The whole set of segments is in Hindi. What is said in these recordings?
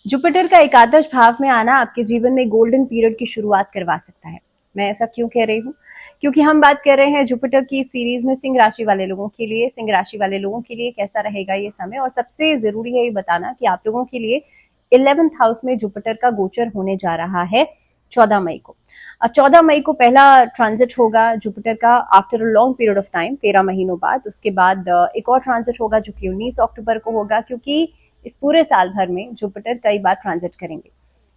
जुपिटर का एकादश भाव में आना आपके जीवन में गोल्डन पीरियड की शुरुआत करवा सकता है। मैं ऐसा क्यों कह रही हूँ? क्योंकि हम बात कर रहे हैं जुपिटर की सीरीज में सिंह राशि वाले लोगों के लिए। सिंह राशि वाले लोगों के लिए कैसा रहेगा ये समय, और सबसे जरूरी है ये बताना कि आप लोगों के लिए 11th हाउस में जुपिटर का गोचर होने जा रहा है 14 मई को। अब 14 मई को पहला ट्रांजिट होगा जुपिटर का after a long period of time, 13 महीनों बाद। उसके बाद एक और ट्रांजिट होगा जो कि 19 अक्टूबर को होगा, क्योंकि इस पूरे साल भर में जुपिटर कई बार ट्रांजिट करेंगे।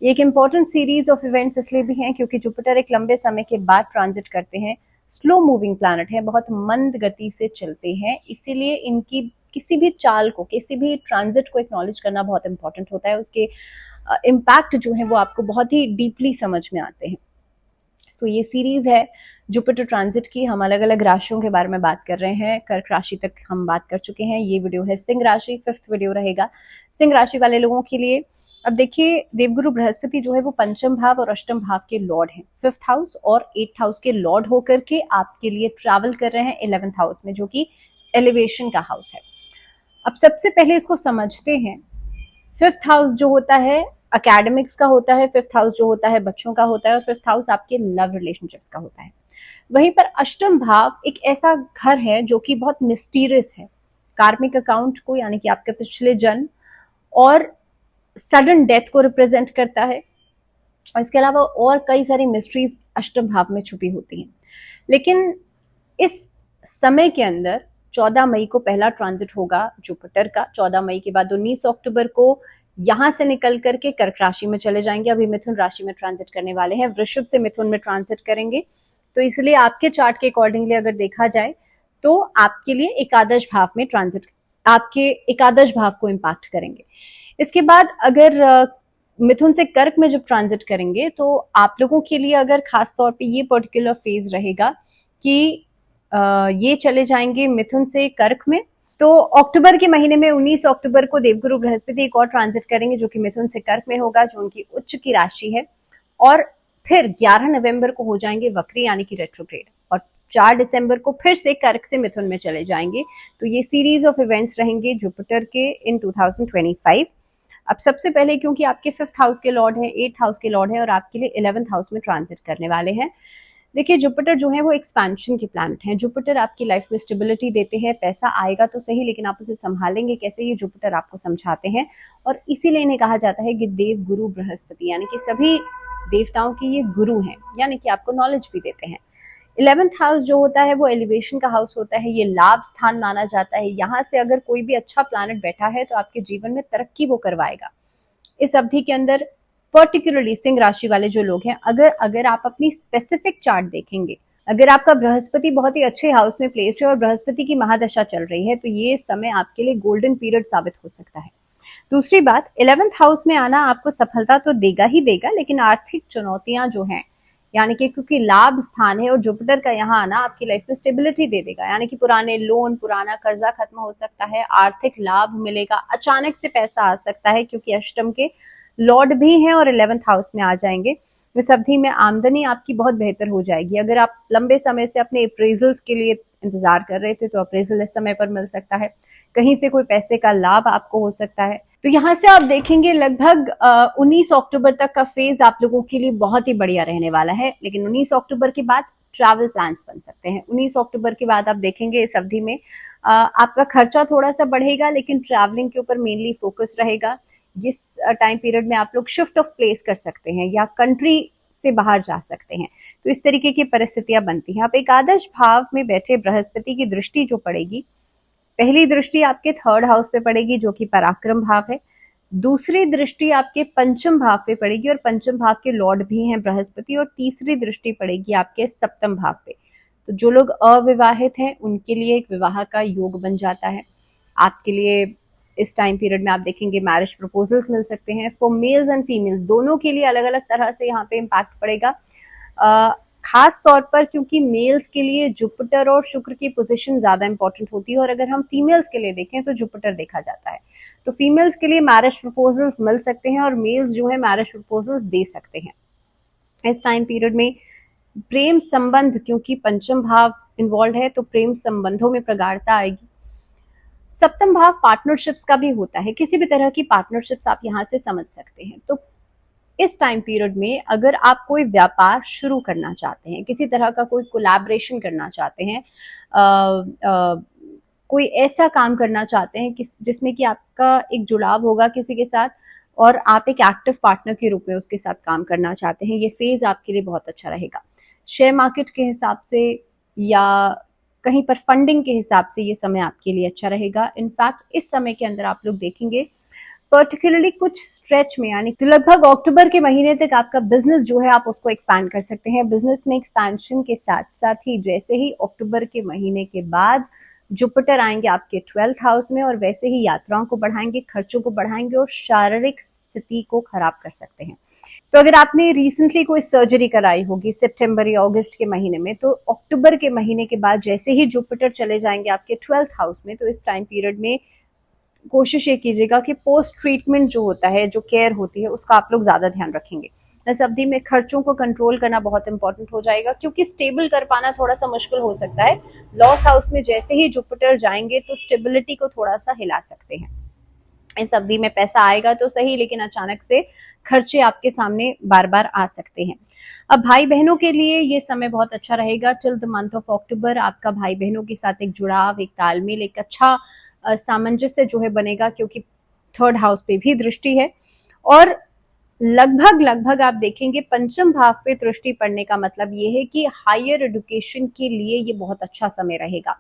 ये एक इंपॉर्टेंट सीरीज ऑफ इवेंट्स इसलिए भी हैं क्योंकि जुपिटर एक लंबे समय के बाद ट्रांजिट करते हैं। स्लो मूविंग प्लैनेट है, बहुत मंद गति से चलते हैं, इसीलिए इनकी किसी भी चाल को, किसी भी ट्रांजिट को एक्नॉलेज करना बहुत इंपॉर्टेंट होता है। उसके इम्पैक्ट जो है वो आपको बहुत ही डीपली समझ में आते हैं। सो ये सीरीज है जुपिटर ट्रांजिट की। हम अलग अलग राशियों के बारे में बात कर रहे हैं। कर्क राशि तक हम बात कर चुके हैं। ये वीडियो है सिंह राशि, 5th वीडियो रहेगा सिंह राशि वाले लोगों के लिए। अब देखिए, देवगुरु बृहस्पति जो है वो पंचम भाव और अष्टम भाव के लॉर्ड हैं। 5th हाउस और 8th हाउस के लॉर्ड होकर के आपके लिए ट्रैवल कर रहे हैं 11th हाउस में, जो कि एलिवेशन का हाउस है। अब सबसे पहले इसको समझते हैं। 5th हाउस जो होता है अकेडमिक्स का होता है, 5th हाउस जो होता है बच्चों का होता है, और 5th हाउस आपके लव रिलेशनशिप्स का होता है। वहीं पर अष्टम भाव एक ऐसा घर है जो कि बहुत मिस्टीरियस है, कार्मिक अकाउंट को, यानी कि आपके पिछले जन्म और सडन डेथ को रिप्रेजेंट करता है। और इसके अलावा और कई सारी मिस्ट्रीज अष्टम भाव में छुपी होती हैं। लेकिन इस समय के अंदर 14 मई को पहला ट्रांजिट होगा जुपिटर का। 14 मई के बाद 19 अक्टूबर को यहां से निकल करके कर्क राशि में चले जाएंगे। अभी मिथुन राशि में ट्रांजिट करने वाले हैं, वृषभ से मिथुन में ट्रांजिट करेंगे। तो इसलिए आपके चार्ट के अकॉर्डिंगली अगर देखा जाए तो आपके लिए एकादश भाव में ट्रांजिट, आपके एकादश भाव को इंपैक्ट करेंगे। इसके बाद अगर मिथुन से कर्क में जब ट्रांजिट करेंगे तो आप लोगों के लिए अगर खास तौर पे ये पर्टिकुलर फेज रहेगा कि ये चले जाएंगे मिथुन से कर्क में। तो अक्टूबर के महीने में 19 अक्टूबर को देवगुरु बृहस्पति एक और ट्रांजिट करेंगे जो कि मिथुन से कर्क में होगा, जो उनकी उच्च की राशि है। और फिर 11 नवंबर को हो जाएंगे वक्री, यानी कि रेट्रोग्रेड, और 4 दिसंबर को फिर से कर्क से मिथुन में चले जाएंगे। तो ये सीरीज ऑफ इवेंट्स रहेंगे जुपिटर के इन 2025। अब सबसे पहले क्योंकि आपके 5th हाउस के लॉर्ड है, 8th हाउस के लॉर्ड है और आपके लिए 11th हाउस में ट्रांजिट करने वाले हैं। देखिए, जुपिटर जो है वो एक्सपेंशन के प्लैनेट हैं। जुपिटर आपकी लाइफ में स्टेबिलिटी देते हैं। पैसा आएगा तो सही, लेकिन आप उसे संभालेंगे कैसे, ये जुपिटर आपको समझाते हैं। और इसीलिए इन्हें कहा जाता है कि देव गुरु बृहस्पति, यानी कि सभी देवताओं के ये गुरु हैं, यानी कि आपको नॉलेज भी देते हैं। 11th हाउस जो होता है वो एलिवेशन का हाउस होता है। ये लाभ स्थान माना जाता है। यहाँ से अगर कोई भी अच्छा प्लैनेट बैठा है तो आपके जीवन में तरक्की वो करवाएगा। इस अवधि के अंदर पर्टिकुलरली सिंह राशि वाले जो लोग हैं, अगर आप अपनी स्पेसिफिक चार्ट देखेंगे, अगर आपका बृहस्पति बहुत ही अच्छे हाउस में प्लेस्ड है और बृहस्पति की महादशा चल रही है, तो ये समय आपके लिए गोल्डन पीरियड साबित हो सकता है। दूसरी बात, 11th हाउस में आना आपको सफलता तो देगा ही देगा, लेकिन आर्थिक चुनौतियां जो हैं, यानी कि क्योंकि लाभ स्थान है और जुपिटर का यहाँ आना आपकी लाइफ में स्टेबिलिटी दे देगा, यानी कि पुराने लोन, पुराना कर्जा खत्म हो सकता है, आर्थिक लाभ मिलेगा, अचानक से पैसा आ सकता है क्योंकि अष्टम के लॉर्ड भी हैं और 11th हाउस में आ जाएंगे। इस अवधि में आमदनी आपकी बहुत बेहतर हो जाएगी। अगर आप लंबे समय से अपने अप्रेजल्स के लिए इंतजार कर रहे थे तो अप्रेजल इस समय पर मिल सकता है। कहीं से कोई पैसे का लाभ आपको हो सकता है। तो यहाँ से आप देखेंगे लगभग 19 अक्टूबर तक का फेज आप लोगों के लिए बहुत ही बढ़िया रहने वाला है। लेकिन 19 अक्टूबर के बाद ट्रैवल प्लान्स बन सकते हैं। 19 अक्टूबर के बाद आप देखेंगे इस अवधि में आपका खर्चा थोड़ा सा बढ़ेगा, लेकिन ट्रैवलिंग के ऊपर मेनली फोकस रहेगा। जिस टाइम पीरियड में आप लोग शिफ्ट ऑफ प्लेस कर सकते हैं या कंट्री से बाहर जा सकते हैं, तो इस तरीके की परिस्थितियां बनती हैं। आप एकादश भाव में बैठे बृहस्पति की दृष्टि जो पड़ेगी, पहली दृष्टि आपके 3rd हाउस पे पड़ेगी जो कि पराक्रम भाव है। दूसरी दृष्टि आपके पंचम भाव पे पड़ेगी और पंचम भाव के लॉर्ड भी हैं बृहस्पति। और तीसरी दृष्टि पड़ेगी आपके 7th भाव पे। तो जो लोग अविवाहित हैं उनके लिए एक विवाह का योग बन जाता है। आपके लिए इस टाइम पीरियड में आप देखेंगे मैरिज प्रपोजल्स मिल सकते हैं। फॉर मेल्स एंड फीमेल्स दोनों के लिए अलग अलग तरह से यहाँ पे इम्पैक्ट पड़ेगा। खास तौर पर क्योंकि मेल्स के लिए जुपिटर और शुक्र की पोजीशन ज्यादा इंपॉर्टेंट होती है, और अगर हम फीमेल्स के लिए देखें तो जुपिटर देखा जाता है। तो फीमेल्स के लिए मैरिज प्रपोजल्स मिल सकते हैं और मेल्स जो है मैरिज प्रपोजल्स दे सकते हैं। इस टाइम पीरियड में प्रेम संबंध, क्योंकि पंचम भाव इन्वॉल्व है तो प्रेम संबंधों में प्रगाढ़ता आएगी। सप्तम भाव पार्टनरशिप्स का भी होता है, किसी भी तरह की पार्टनरशिप्स आप यहाँ से समझ सकते हैं। तो इस टाइम पीरियड में अगर आप कोई व्यापार शुरू करना चाहते हैं, किसी तरह का कोई कोलैबोरेशन करना चाहते हैं, कोई ऐसा काम करना चाहते हैं जिसमें कि आपका एक जुड़ाव होगा किसी के साथ और आप एक एक्टिव पार्टनर के रूप में उसके साथ काम करना चाहते हैं, ये फेज आपके लिए बहुत अच्छा रहेगा। शेयर मार्केट के हिसाब से या कहीं पर फंडिंग के हिसाब से ये समय आपके लिए अच्छा रहेगा। इनफैक्ट इस समय के अंदर आप लोग देखेंगे पर्टिकुलरली कुछ स्ट्रेच में, यानी लगभग अक्टूबर के महीने तक आपका बिजनेस जो है आप उसको एक्सपैंड कर सकते हैं। बिजनेस में एक्सपेंशन के साथ साथ ही जैसे ही अक्टूबर के महीने के बाद जुपिटर आएंगे आपके 12th हाउस में और वैसे ही यात्राओं को बढ़ाएंगे, खर्चों को बढ़ाएंगे और शारीरिक स्थिति को खराब कर सकते हैं। तो अगर आपने रिसेंटली कोई सर्जरी कराई होगी सितंबर या अगस्त के महीने में, तो अक्टूबर के महीने के बाद जैसे ही जुपिटर चले जाएंगे आपके 12th हाउस में, तो इस टाइम पीरियड में कोशिश ये कीजिएगा कि पोस्ट ट्रीटमेंट जो होता है, जो केयर होती है, उसका आप लोग ज्यादा ध्यान रखेंगे। इस अवधि में खर्चों को कंट्रोल करना बहुत इंपॉर्टेंट हो जाएगा, क्योंकि स्टेबल कर पाना थोड़ा सा मुश्किल हो सकता है। लॉस हाउस में जैसे ही जुपिटर जाएंगे तो स्टेबिलिटी को थोड़ा सा हिला सकते हैं। इस अवधि में पैसा आएगा तो सही, लेकिन अचानक से खर्चे आपके सामने बार बार आ सकते हैं। अब भाई बहनों के लिए ये समय बहुत अच्छा रहेगा। Till the month of October आपका भाई बहनों के साथ एक जुड़ाव, एक तालमेल, एक अच्छा सामंजस्य जो है बनेगा, क्योंकि 3rd हाउस पे भी दृष्टि है और लगभग आप देखेंगे पंचम भाव पे दृष्टि पड़ने का मतलब ये है कि हायर एजुकेशन के लिए ये बहुत अच्छा समय रहेगा।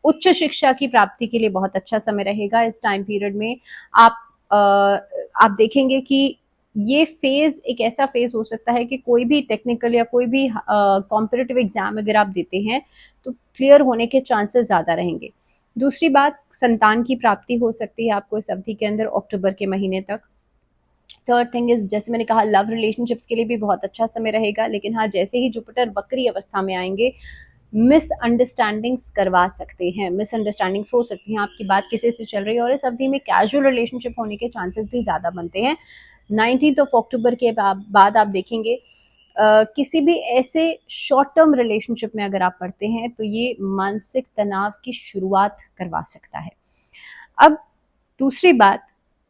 उच्च शिक्षा की प्राप्ति के लिए बहुत अच्छा समय रहेगा। इस टाइम पीरियड में आप देखेंगे कि ये फेज एक ऐसा फेज हो सकता है कि कोई भी टेक्निकल या कोई भी कॉम्पिटिटिव एग्जाम अगर आप देते हैं तो क्लियर होने के चांसेस ज्यादा रहेंगे। दूसरी बात, संतान की प्राप्ति हो सकती है आपको इस अवधि के अंदर अक्टूबर के महीने तक। थर्ड थिंग इज, जैसे मैंने कहा, लव रिलेशनशिप्स के लिए भी बहुत अच्छा समय रहेगा, लेकिन हाँ जैसे ही जुपिटर वक्री अवस्था में आएंगे मिसअंडरस्टैंडिंग्स करवा सकते हैं, मिसअंडरस्टैंडिंग्स हो सकती हैं, आपकी बात किसी से चल रही है और इस अवधि में कैजुअल रिलेशनशिप होने के चांसेस भी ज्यादा बनते हैं। 19 अक्टूबर के बाद आप देखेंगे किसी भी ऐसे शॉर्ट टर्म रिलेशनशिप में अगर आप पढ़ते हैं तो ये मानसिक तनाव की शुरुआत करवा सकता है। अब दूसरी बात,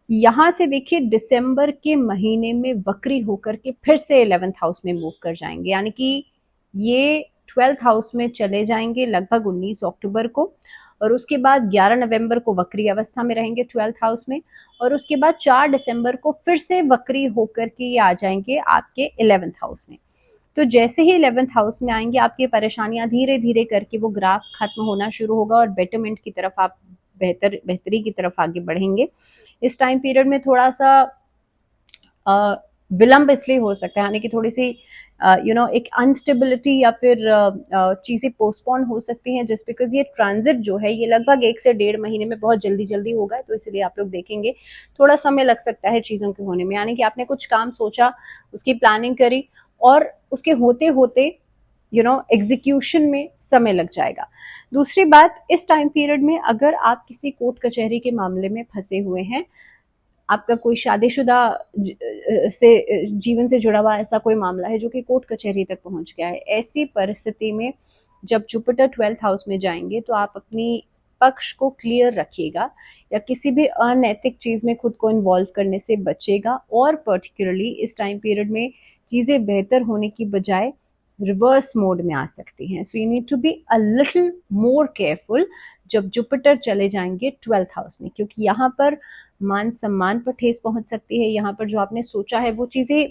यहां से देखिए दिसंबर के महीने में वक्री होकर के फिर से 11th हाउस में मूव कर जाएंगे, यानी कि ये 12th हाउस में चले जाएंगे लगभग 19 अक्टूबर को और उसके बाद 11 नवंबर को वक्री अवस्था में रहेंगे 12th हाउस में और उसके बाद 4 दिसंबर को फिर से वक्री होकर के ये आ जाएंगे आपके 11th हाउस में। तो जैसे ही 11th हाउस में आएंगे आपकी परेशानियां धीरे धीरे करके वो ग्राफ खत्म होना शुरू होगा और बेटरमेंट की तरफ आप बेहतरी की तरफ आगे बढ़ेंगे। इस टाइम पीरियड में थोड़ा सा विलंब इसलिए हो सकता है, यानी कि थोड़ी सी एक अनस्टेबिलिटी या फिर चीजें पोस्टपोन हो सकती हैं, जस्ट बिकॉज ये ट्रांजिट जो है ये लगभग 1 से 1.5 महीने में बहुत जल्दी होगा, तो इसलिए आप लोग देखेंगे थोड़ा समय लग सकता है चीजों के होने में, यानी कि आपने कुछ काम सोचा, उसकी प्लानिंग करी और उसके होते होते एग्जीक्यूशन में समय लग जाएगा। दूसरी बात, इस टाइम पीरियड में अगर आप किसी कोर्ट कचहरी के मामले में फंसे हुए हैं, आपका कोई शादीशुदा से जीवन से जुड़ा हुआ ऐसा कोई मामला है जो कि कोर्ट कचहरी तक पहुंच गया है, ऐसी परिस्थिति में जब जुपिटर 12th हाउस में जाएंगे तो आप अपनी पक्ष को क्लियर रखिएगा या किसी भी अनैतिक चीज में खुद को इन्वॉल्व करने से बचेगा और पर्टिकुलरली इस टाइम पीरियड में चीजें बेहतर होने की बजाय रिवर्स मोड में आ सकती हैं। So you need to be a little more careful जब जुपिटर चले जाएंगे 12th हाउस में, क्योंकि यहाँ पर मान सम्मान पर ठेस पहुंच सकती है, यहाँ पर जो आपने सोचा है वो चीजें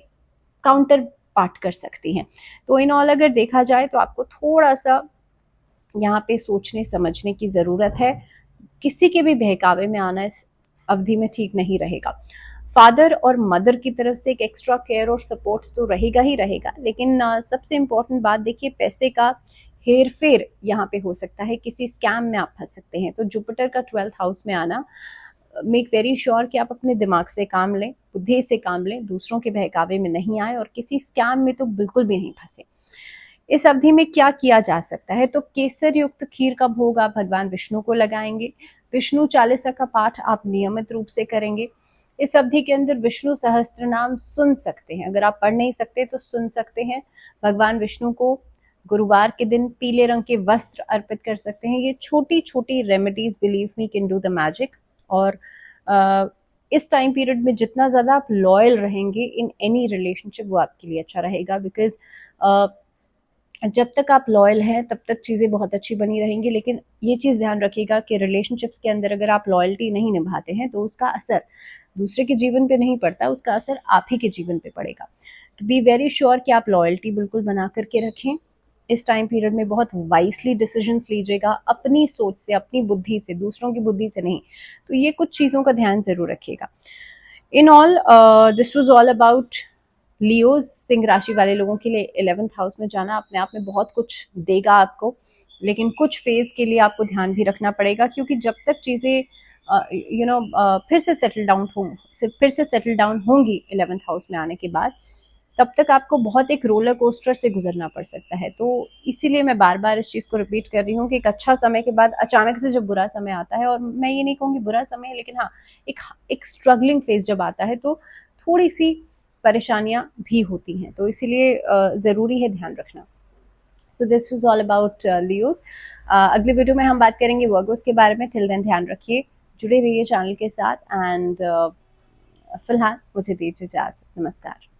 काउंटर पार्ट कर सकती हैं। तो इन ऑल अगर देखा जाए तो आपको थोड़ा सा यहाँ पे सोचने समझने की जरूरत है, किसी के भी बहकावे में आना इस अवधि में ठीक नहीं रहेगा। फादर और मदर की तरफ से एक एक्स्ट्रा केयर और सपोर्ट तो रहेगा ही रहेगा, लेकिन सबसे इम्पोर्टेंट बात देखिए, पैसे का हेर फेर यहाँ पे हो सकता है, किसी स्कैम में आप फंस सकते हैं। तो जुपिटर का 12th हाउस में आना, मेक वेरी श्योर कि आप अपने दिमाग से काम लें, बुद्धि से काम लें, दूसरों के बहकावे में नहीं आए और किसी स्कैम में तो बिल्कुल भी नहीं फंसे। इस अवधि में क्या किया जा सकता है, तो केसर युक्त खीर का भोग आप भगवान विष्णु को लगाएंगे। विष्णु चालीसा का पाठ आप नियमित रूप से करेंगे। इस अवधि के अंदर विष्णु सहस्त्र नाम सुन सकते हैं, अगर आप पढ़ नहीं सकते तो सुन सकते हैं। भगवान विष्णु को गुरुवार के दिन पीले रंग के वस्त्र अर्पित कर सकते हैं। ये छोटी छोटी remedies believe me can do the magic. और इस टाइम पीरियड में जितना ज़्यादा आप लॉयल रहेंगे इन एनी रिलेशनशिप वो आपके लिए अच्छा रहेगा, बिकॉज जब तक आप लॉयल हैं तब तक चीज़ें बहुत अच्छी बनी रहेंगी। लेकिन ये चीज़ ध्यान रखिएगा कि रिलेशनशिप्स के अंदर अगर आप लॉयल्टी नहीं निभाते हैं तो उसका असर दूसरे के जीवन पे नहीं पड़ता, उसका असर आप ही के जीवन पे पड़ेगा। तो बी वेरी श्योर कि आप लॉयल्टी बिल्कुल बना करके रखें। इस टाइम पीरियड में बहुत वाइसली डिसीजंस लीजिएगा, अपनी सोच से, अपनी बुद्धि से, दूसरों की बुद्धि से नहीं। तो ये कुछ चीज़ों का ध्यान ज़रूर रखिएगा। In all this was all about Leo. सिंह राशि वाले लोगों के लिए 11th हाउस में जाना अपने आप में बहुत कुछ देगा आपको, लेकिन कुछ फेज के लिए आपको ध्यान भी रखना पड़ेगा, क्योंकि जब तक चीज़ें फिर से सेटल डाउन होंगी 11th हाउस में आने के बाद, तब तक आपको बहुत एक रोलर कोस्टर से गुजरना पड़ सकता है। तो इसीलिए मैं बार बार इस चीज़ को रिपीट कर रही हूँ कि एक अच्छा समय के बाद अचानक से जब बुरा समय आता है, और मैं ये नहीं कहूँगी बुरा समय, लेकिन हाँ एक स्ट्रगलिंग फेज जब आता है तो थोड़ी सी परेशानियां भी होती हैं। तो इसीलिए ज़रूरी है ध्यान रखना। So this was all about Leos. अगले वीडियो में हम बात करेंगे वर्गोस के बारे में। टिल देन ध्यान रखिए, जुड़े रहिए चैनल के साथ, एंड फिलहाल मुझे दीजिए इजाज़त। नमस्कार।